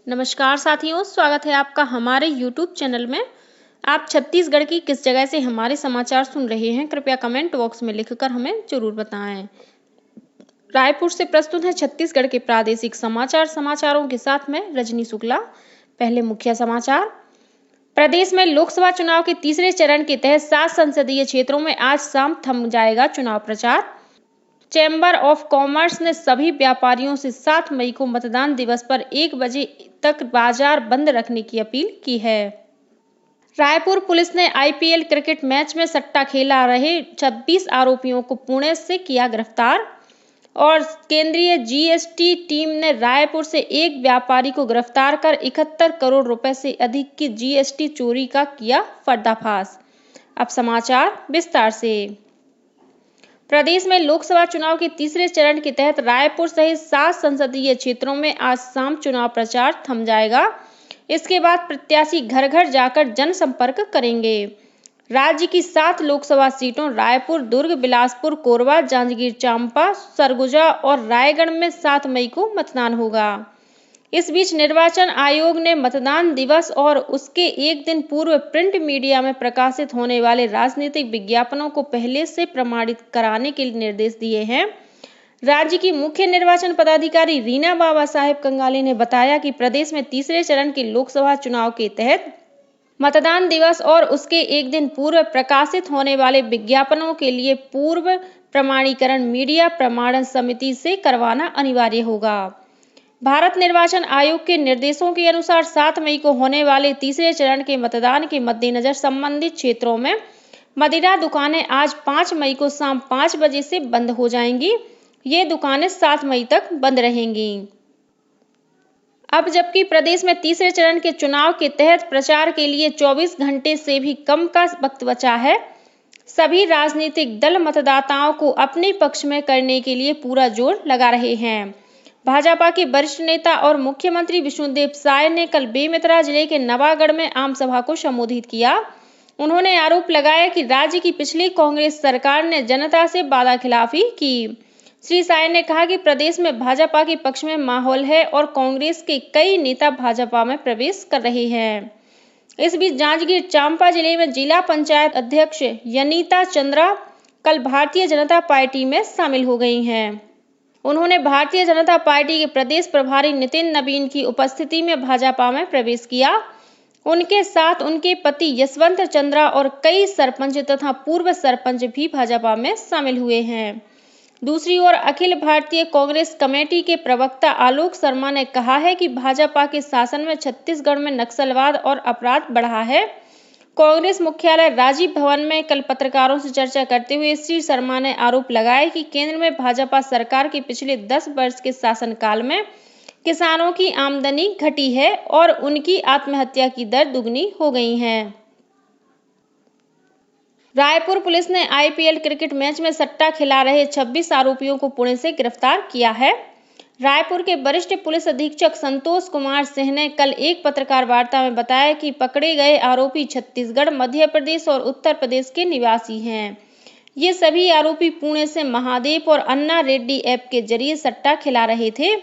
नमस्कार साथियों, स्वागत है आपका हमारे YouTube चैनल में। आप छत्तीसगढ़ की किस जगह से हमारे समाचार सुन रहे हैं, कृपया कमेंट बॉक्स में लिखकर हमें जरूर बताएं। रायपुर से प्रस्तुत है छत्तीसगढ़ के प्रादेशिक समाचारों के साथ में रजनी शुक्ला। पहले मुख्य समाचार। प्रदेश में लोकसभा चुनाव के तीसरे चरण के तहत 7 संसदीय क्षेत्रों में आज शाम थम जाएगा चुनाव प्रचार। चैम्बर ऑफ कॉमर्स ने सभी व्यापारियों से 7 मई को मतदान दिवस पर 1 बजे तक बाजार बंद रखने की अपील की है। रायपुर पुलिस ने आईपीएल क्रिकेट मैच में सट्टा खेला रहे 26 आरोपियों को पुणे से किया गिरफ्तार। और केंद्रीय जीएसटी टीम ने रायपुर से एक व्यापारी को गिरफ्तार कर 71 करोड़ रुपए से अधिक की जीएसटी चोरी का किया पर्दाफाश। अब समाचार विस्तार से। प्रदेश में लोकसभा चुनाव के तीसरे चरण के तहत रायपुर सहित 7 संसदीय क्षेत्रों में आज शाम चुनाव प्रचार थम जाएगा। इसके बाद प्रत्याशी घर घर जाकर जनसंपर्क करेंगे। राज्य की 7 लोकसभा सीटों रायपुर, दुर्ग, बिलासपुर, कोरबा, जांजगीर चांपा, सरगुजा और रायगढ़ में 7 मई को मतदान होगा। इस बीच निर्वाचन आयोग ने मतदान दिवस और उसके एक दिन पूर्व प्रिंट मीडिया में प्रकाशित होने वाले राजनीतिक विज्ञापनों को पहले से प्रमाणित कराने के निर्देश दिए हैं। राज्य की मुख्य निर्वाचन पदाधिकारी रीना बाबा साहेब कंगाले ने बताया कि प्रदेश में तीसरे चरण के लोकसभा चुनाव के तहत मतदान दिवस और उसके एक दिन पूर्व प्रकाशित होने वाले विज्ञापनों के लिए पूर्व प्रमाणीकरण मीडिया प्रमाणन समिति से करवाना अनिवार्य होगा। भारत निर्वाचन आयोग के निर्देशों के अनुसार 7 मई को होने वाले तीसरे चरण के मतदान के मद्देनजर संबंधित क्षेत्रों में मदिरा दुकानें आज 5 मई को शाम 5 बजे से बंद हो जाएंगी। ये दुकानें 7 मई तक बंद रहेंगी। अब जबकि प्रदेश में तीसरे चरण के चुनाव के तहत प्रचार के लिए 24 घंटे से भी कम का वक्त बचा है, सभी राजनीतिक दल मतदाताओं को अपने पक्ष में करने के लिए पूरा जोर लगा रहे हैं। भाजपा के वरिष्ठ नेता और मुख्यमंत्री विष्णुदेव साय ने कल बेमेतरा जिले के नवागढ़ में आम सभा को संबोधित किया। उन्होंने आरोप लगाया कि राज्य की पिछली कांग्रेस सरकार ने जनता से वादाखिलाफी की। श्री साय ने कहा कि प्रदेश में भाजपा के पक्ष में माहौल है और कांग्रेस के कई नेता भाजपा में प्रवेश कर रहे हैं। इस बीच जांजगीर चांपा जिले में जिला पंचायत अध्यक्ष यनीता चंद्रा कल भारतीय जनता पार्टी में शामिल हो गई हैं। उन्होंने भारतीय जनता पार्टी के प्रदेश प्रभारी नितिन नवीन की उपस्थिति में भाजपा में प्रवेश किया। उनके साथ उनके पति यशवंत चंद्रा और कई सरपंच तथा पूर्व सरपंच भी भाजपा में शामिल हुए हैं। दूसरी ओर अखिल भारतीय कांग्रेस कमेटी के प्रवक्ता आलोक शर्मा ने कहा है कि भाजपा के शासन में छत्तीसगढ़ में नक्सलवाद और अपराध बढ़ा है। कांग्रेस मुख्यालय राजीव भवन में कल पत्रकारों से चर्चा करते हुए श्री शर्मा ने आरोप लगाया कि केंद्र में भाजपा सरकार के पिछले 10 वर्ष के शासनकाल में किसानों की आमदनी घटी है और उनकी आत्महत्या की दर दुगनी हो गई है। रायपुर पुलिस ने आईपीएल क्रिकेट मैच में सट्टा खिला रहे 26 आरोपियों को पुणे से गिरफ्तार किया है। रायपुर के वरिष्ठ पुलिस अधीक्षक संतोष कुमार सिंह ने कल एक पत्रकार वार्ता में बताया कि पकड़े गए आरोपी छत्तीसगढ़, मध्य प्रदेश और उत्तर प्रदेश के निवासी हैं। ये सभी आरोपी पुणे से महादेव और अन्ना रेड्डी ऐप के जरिए सट्टा खिला रहे थे।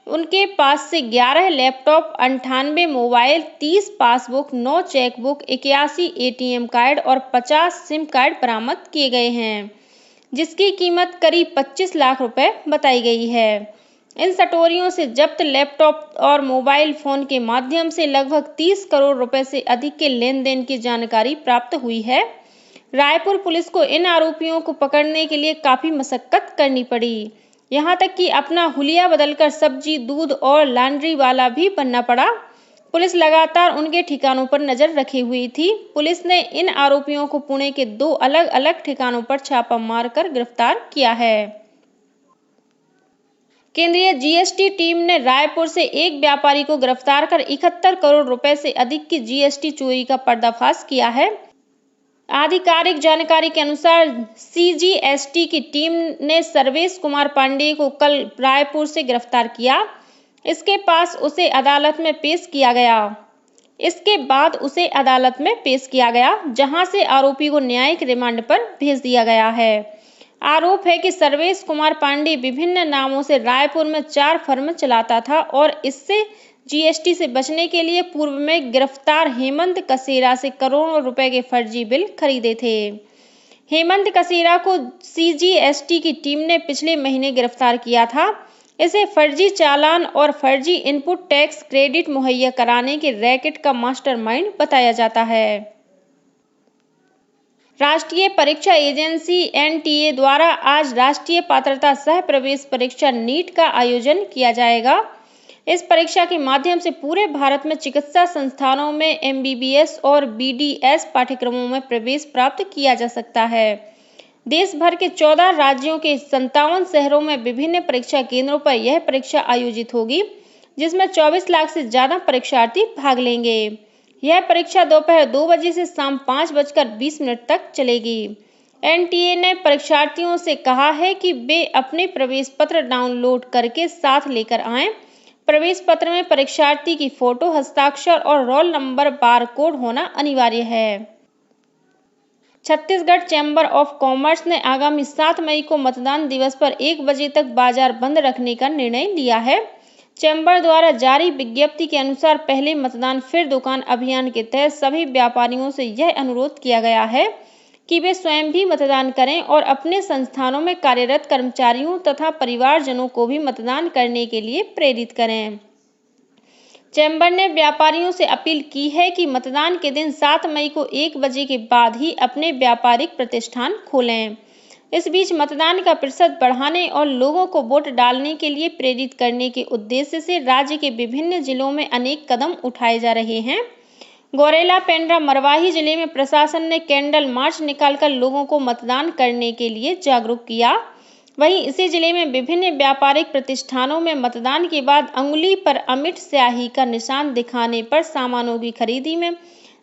उनके पास से 11 laptop, 98 mobile, 30 passbook, 9 chequebook, 81 ATM card और 50 सिम कार्ड बरामद किए गए हैं, जिसकी कीमत करीब 25 लाख रुपए बताई गई है। इन सटोरियों से जब्त लैपटॉप और मोबाइल फोन के माध्यम से लगभग 30 करोड़ रुपए से अधिक के लेन देन की जानकारी प्राप्त हुई है। रायपुर पुलिस को इन आरोपियों को पकड़ने के लिए काफी मशक्कत करनी पड़ी। यहां तक कि अपना हुलिया बदलकर सब्जी, दूध और लॉन्ड्री वाला भी बनना पड़ा। पुलिस लगातार उनके ठिकानों पर नजर रखी हुई थी। पुलिस ने इन आरोपियों को पुणे के 2 अलग अलग ठिकानों पर छापा मारकर गिरफ्तार किया है। केंद्रीय जीएसटी टीम ने रायपुर से एक व्यापारी को गिरफ्तार कर 71 करोड़ रुपए से अधिक की जीएसटी चोरी का पर्दाफाश किया है। आधिकारिक जानकारी के अनुसार सीजीएसटी की टीम ने सर्वेश कुमार पांडेय को कल रायपुर से गिरफ्तार किया। इसके बाद उसे अदालत में पेश किया गया, जहां से आरोपी को न्यायिक रिमांड पर भेज दिया गया है। आरोप है कि सर्वेश कुमार पांडे विभिन्न नामों से रायपुर में 4 फर्म चलाता था और इससे जीएसटी से बचने के लिए पूर्व में गिरफ्तार हेमंत कसेरा से करोड़ों रुपए के फर्जी बिल खरीदे थे। हेमंत कसेरा को सीजीएसटी की टीम ने पिछले महीने गिरफ्तार किया था। इसे फर्जी चालान और फर्जी इनपुट टैक्स क्रेडिट मुहैया कराने के रैकेट का मास्टरमाइंड बताया जाता है। राष्ट्रीय परीक्षा एजेंसी एनटीए द्वारा आज राष्ट्रीय पात्रता सह प्रवेश परीक्षा नीट का आयोजन किया जाएगा। इस परीक्षा के माध्यम से पूरे भारत में चिकित्सा संस्थानों में एमबीबीएस और बीडीएस पाठ्यक्रमों में प्रवेश प्राप्त किया जा सकता है। देश भर के 14 राज्यों के 57 शहरों में विभिन्न परीक्षा केंद्रों पर यह परीक्षा आयोजित होगी, जिसमें 24 लाख से ज्यादा परीक्षार्थी भाग लेंगे। यह परीक्षा दोपहर 2 बजे से शाम 5:20 तक चलेगी। एनटीए ने परीक्षार्थियों से कहा है कि वे अपने प्रवेश पत्र डाउनलोड करके साथ लेकर आएं। प्रवेश पत्र में परीक्षार्थी की फोटो, हस्ताक्षर और रोल नंबर बारकोड होना अनिवार्य है। छत्तीसगढ़ चैम्बर ऑफ कॉमर्स ने आगामी 7 मई को मतदान दिवस पर 1 बजे तक बाजार बंद रखने का निर्णय लिया है। चैम्बर द्वारा जारी विज्ञप्ति के अनुसार पहले मतदान फिर दुकान अभियान के तहत सभी व्यापारियों से यह अनुरोध किया गया है कि वे स्वयं भी मतदान करें और अपने संस्थानों में कार्यरत कर्मचारियों तथा परिवारजनों को भी मतदान करने के लिए प्रेरित करें। चैम्बर ने व्यापारियों से अपील की है कि मतदान के दिन 7 मई को 1 बजे के बाद ही अपने व्यापारिक प्रतिष्ठान खोलें। इस बीच मतदान का प्रतिशत बढ़ाने और लोगों को वोट डालने के लिए प्रेरित करने के उद्देश्य से राज्य के विभिन्न जिलों में अनेक कदम उठाए जा रहे हैं। गौरेला, पेंड्रा, मरवाही जिले में प्रशासन ने कैंडल मार्च निकालकर लोगों को मतदान करने के लिए जागरूक किया। वहीं इसी जिले में विभिन्न व्यापारिक प्रतिष्ठानों में मतदान के बाद अंगुली पर अमिट स्याही का निशान दिखाने पर सामानों की खरीदी में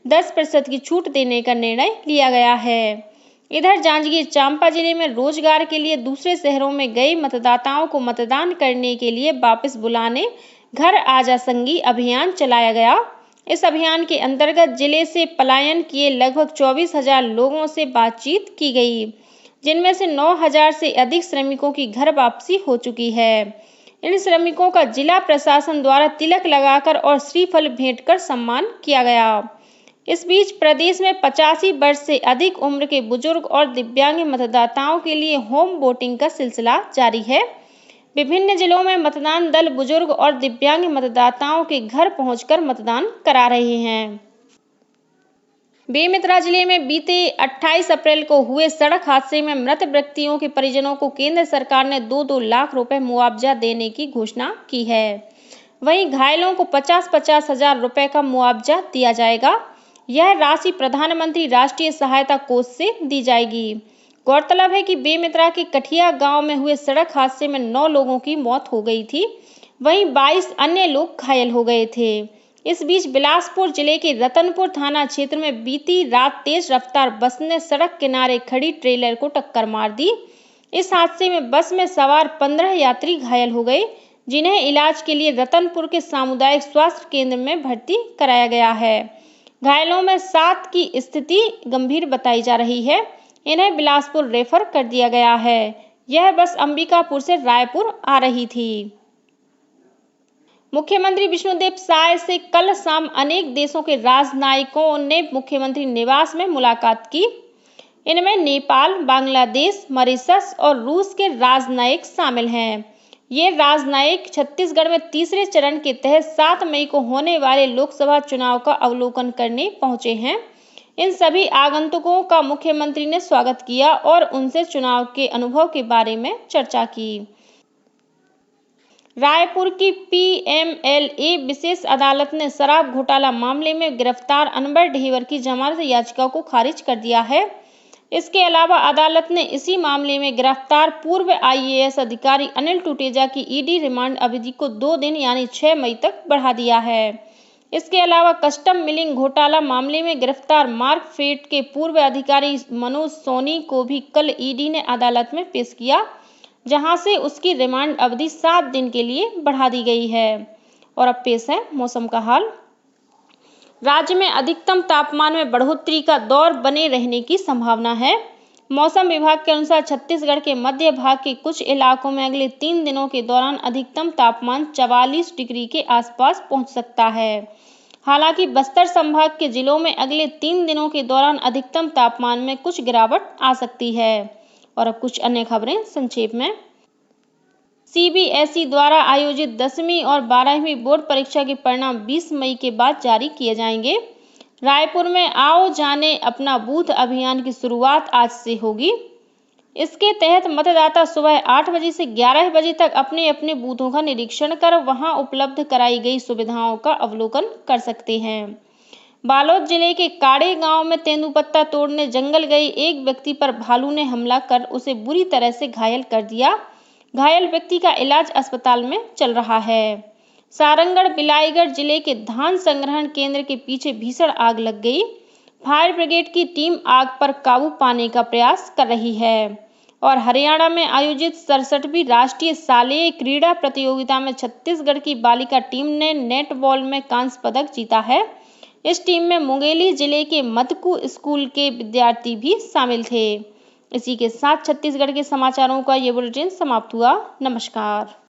10% की छूट देने का निर्णय लिया गया है। इधर जांजगीर चांपा जिले में रोजगार के लिए दूसरे शहरों में गए मतदाताओं को मतदान करने के लिए वापस बुलाने घर आजा संगी अभियान चलाया गया। इस अभियान के अंतर्गत जिले से पलायन किए लगभग 24,000 लोगों से बातचीत की गई, जिनमें से 9,000 से अधिक श्रमिकों की घर वापसी हो चुकी है। इन श्रमिकों का जिला प्रशासन द्वारा तिलक लगाकर और श्रीफल भेंट कर सम्मान किया गया। इस बीच प्रदेश में 85 वर्ष से अधिक उम्र के बुजुर्ग और दिव्यांग मतदाताओं के लिए होम वोटिंग का सिलसिला जारी है। विभिन्न जिलों में मतदान दल बुजुर्ग और दिव्यांग मतदाताओं के घर पहुंचकर मतदान करा रहे हैं। बेमेतरा जिले में बीते 28 अप्रैल को हुए सड़क हादसे में मृत व्यक्तियों के परिजनों को केंद्र सरकार ने 2-2 लाख रुपए मुआवजा देने की घोषणा की है। वहीं घायलों को 50-50 हजार रुपए का मुआवजा दिया जाएगा। यह राशि प्रधानमंत्री राष्ट्रीय सहायता कोष से दी जाएगी। गौरतलब है कि बेमेतरा के कठिया गांव में हुए सड़क हादसे में 9 लोगों की मौत हो गई थी, वहीं 22 अन्य लोग घायल हो गए थे। इस बीच बिलासपुर जिले के रतनपुर थाना क्षेत्र में बीती रात तेज रफ्तार बस ने सड़क किनारे खड़ी ट्रेलर को टक्कर मार दी। इस हादसे में बस में सवार 15 यात्री घायल हो गए, जिन्हें इलाज के लिए रतनपुर के सामुदायिक स्वास्थ्य केंद्र में भर्ती कराया गया है। घायलों में 7 की स्थिति गंभीर बताई जा रही है। इन्हें बिलासपुर रेफर कर दिया गया है। यह बस अंबिकापुर से रायपुर आ रही थी। मुख्यमंत्री विष्णुदेव साय से कल शाम अनेक देशों के राजनयिकों ने मुख्यमंत्री निवास में मुलाकात की। इनमें नेपाल, बांग्लादेश, मॉरिशस और रूस के राजनयिक शामिल हैं। ये राजनयिक छत्तीसगढ़ में तीसरे चरण के तहत 7 मई को होने वाले लोकसभा चुनाव का अवलोकन करने पहुंचे हैं। इन सभी आगंतुकों का मुख्यमंत्री ने स्वागत किया और उनसे चुनाव के अनुभव के बारे में चर्चा की। रायपुर की पीएमएलए विशेष अदालत ने शराब घोटाला मामले में गिरफ्तार अनवर ढेबर की जमानत याचिका को खारिज कर दिया है। इसके अलावा अदालत ने इसी मामले में गिरफ्तार पूर्व आईएएस अधिकारी अनिल टूटेजा की ईडी रिमांड अवधि को 2 दिन यानी 6 मई तक बढ़ा दिया है। इसके अलावा कस्टम मिलिंग घोटाला मामले में गिरफ्तार मार्कफेड के पूर्व अधिकारी मनोज सोनी को भी कल ईडी ने अदालत में पेश किया, जहां से उसकी रिमांड अवधि 7 दिन के लिए बढ़ा दी गई है। और अब पेश है मौसम का हाल। राज्य में अधिकतम तापमान में बढ़ोतरी का दौर बने रहने की संभावना है। मौसम विभाग के अनुसार छत्तीसगढ़ के मध्य भाग के कुछ इलाकों में अगले 3 दिनों के दौरान अधिकतम तापमान 44 डिग्री के आसपास पहुंच सकता है। हालांकि बस्तर संभाग के जिलों में अगले 3 दिनों के दौरान अधिकतम तापमान में कुछ गिरावट आ सकती है। और अब कुछ अन्य खबरें संक्षेप में। सीबीएसई द्वारा आयोजित 10वीं और 12वीं बोर्ड परीक्षा के परिणाम 20 मई के बाद जारी किए जाएंगे। रायपुर में आओ जाने अपना बूथ अभियान की शुरुआत आज से होगी। इसके तहत मतदाता सुबह 8 बजे से 11 बजे तक अपने अपने बूथों का निरीक्षण कर वहां उपलब्ध कराई गई सुविधाओं का अवलोकन कर सकते हैं। बालोद जिले के काड़े गांव में तेंदुपत्ता तोड़ने जंगल गए एक व्यक्ति पर भालू ने हमला कर उसे बुरी तरह से घायल कर दिया। घायल व्यक्ति का इलाज अस्पताल में चल रहा है। सारंगढ़ बिलाईगढ़ जिले के धान संग्रहण केंद्र के पीछे भीषण आग लग गई। फायर ब्रिगेड की टीम आग पर काबू पाने का प्रयास कर रही है। और हरियाणा में आयोजित 67वीं राष्ट्रीय शालेय क्रीड़ा प्रतियोगिता में छत्तीसगढ़ की बालिका टीम ने नेटबॉल में कांस्य पदक जीता है। इस टीम में मुंगेली जिले के मदकू स्कूल के विद्यार्थी भी शामिल थे। इसी के साथ छत्तीसगढ़ के समाचारों का ये बुलेटिन समाप्त हुआ। नमस्कार।